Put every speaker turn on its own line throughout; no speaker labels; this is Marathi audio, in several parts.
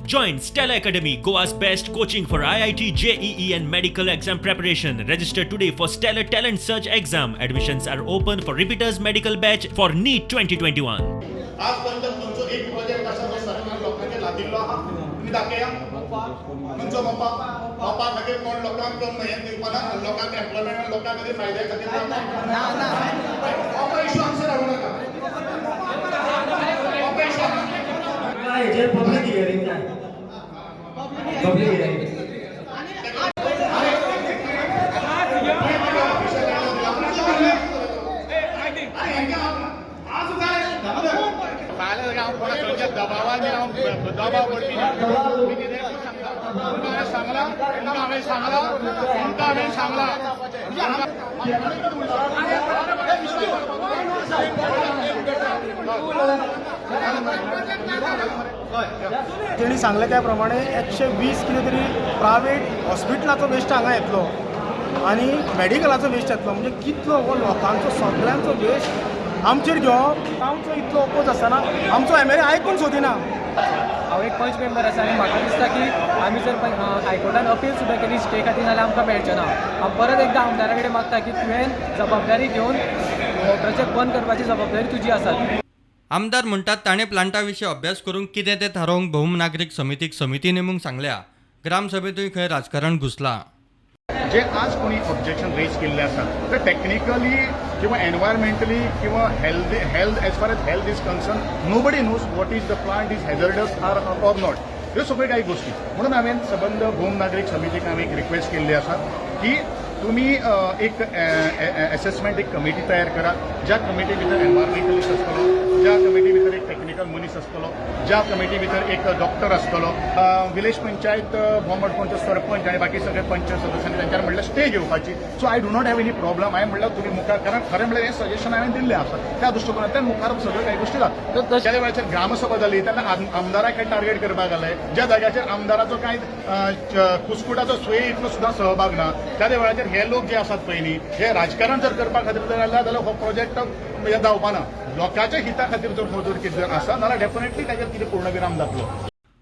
Join Stella Academy, Goa's best coaching for IIT, JEE and medical exam preparation. Register today for Stellar Talent Search exam. Admissions are open for repeaters medical batch for NEET 2021.
आजपर्यंत तुमचो एक प्रोजेक्ट असा जो सरकार लोकांचे लादिल्लो आहा तुम्ही दाखया तुमचो मोपा खातीर कोण लोकांक हें दिवपाना लोकांक एम्प्लॉयमेंट लोकांक खातीर फायद्या खातीर ना हो इशू आमचो रावूं नाका हो इशू
काय जे पब्लिक हियरिंग जाय पब्लिक हियरिंग
दबावाने दबाव करपी सांगला
तेणी सांगले त्या प्रमाणे 120 कितें तरी प्रायवेट हॉस्पिटलाचो वेस्ट हांगा येतलो आनी मेडिकलाचो वेस्ट येतलो म्हणजे कितलो हो लोकांचो सगळ्यांचो वेस्ट आमचेर घेवप आमचो इतलो अपोज आसतना आमचो एमएलए आयकून सोदिना
हांव एक पंच मेंबर आसा आनी म्हाका दिसता की आमी जर हायकोर्टान अपील सुद्दां केली स्टे खातीर जाल्यार आमकां मेळचें ना हांव परत एकदां आमदारा कडेन मागता की तुवें जबाबदारी घेवन हो प्रोजेक्ट बंद करपाची जबाबदारी तुजी आसा.
आमदार म्हणटात ताणें प्लांटा विशीं अभ्यास करून कितें तें थारोवंक भौम नागरीक समितीक समिती नेमूंक सांगल्या. ग्रामसभेतूय खंय राजकारण घुसलां.
जे आज कोणी ऑब्जेक्शन रेज केल्ले आसात ते टेक्निकली किंवा एनवायरमेंटली किंवा health as far as health is concern nobody knows what is the plant is hazardous or not ह्यो सगळ्यो काही गोष्टी म्हणून हांवें संबंध भौम नागरीक समितीक हांवें एक रिक्वेस्ट केल्ली आसा की तुम्ही एक असेसमेंट एक कमिटी तयार करा ज्या कमिटी भितर एनवायरमेंटलिस्ट आसतलो ज्या कमिटी भितर एक टेक्निकल मनीस आसतलो ज्या कमिटी भितर एक डॉक्टर आसतलो विलेज पंचायत भोमडपंच सरपंच आनी बाकी सगळे पंच सदस्यांनी त्यांच्यावर म्हणलें स्टे घेवपाची so I do not have any problem हांवें म्हणल्यार तुमी मुखार कारण खरें म्हणल्यार हें सजेशन हांवें दिल्लें आसा त्या दृश्टिकोनांतल्यान मुखार सगळ्यो काही गोष्टी जातात ज्या वेळाचेर ग्रामसभा जाली तेन्ना आमदाराक काय टार्गेट करपाक लागले ज्या जाग्याचेर आमदाराचो कांय कुस्कुटाचो सोयी इतलो सुद्दां सहभाग ना त्या वेळाचेर हे लोक जे आसात पयलीं हे राजकारण जर करपा खातीर जर आसला जाल्यार हो प्रोजेक्ट जावपाना लोकांच्या हिता खातीर जर हो जर कितें आसा जाल्यार डेफिनेटली ताचेर कितें पूर्णविराम जातलो.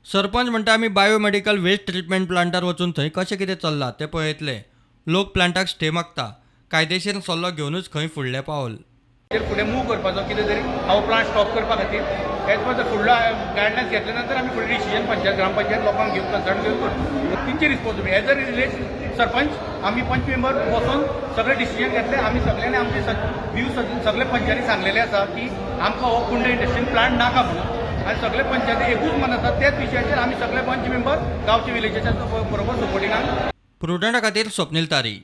सरपंच म्हणटा आमी बायोमेडिकल वेस्ट ट्रिटमेंट प्लांटार वचून थंय कशें कितें चल्लां तें पळयतले. लोक प्लांटाक स्टे मागता कायदेशीर सल्लो घेवनूच खंय फुडलें पावल.
फुडें मूव करपाचो कितें तरी हांव प्लांट स्टॉप करपा खातीर हेच जर फुडलो गायडलायन्स घेतल्या नंतर आमी फुडें डिसिजन पंचायत ग्रामपंचायत लोकांक घेवन कन्सल्ट घेवन करता तिंची responsibility as a relate sarpanch आमी पंच मेंबर बसून सगळे डिसिजन घेतले आमी सगळ्यांनी आमचे व्ह्यू सगळे पंचायती सांगलेले आसा की आमकां हो कुंड इंडस्ट्रीयल प्लांट नाका म्हणून आनी सगळे पंचायती एकूच मन आसा त्याच विशयाचेर आमी सगळे पंच मेंबर गांवचे विलेजाच्या बरोबर सपोर्टिंगान.
प्रुडंटा खातीर स्वप्नील तारी.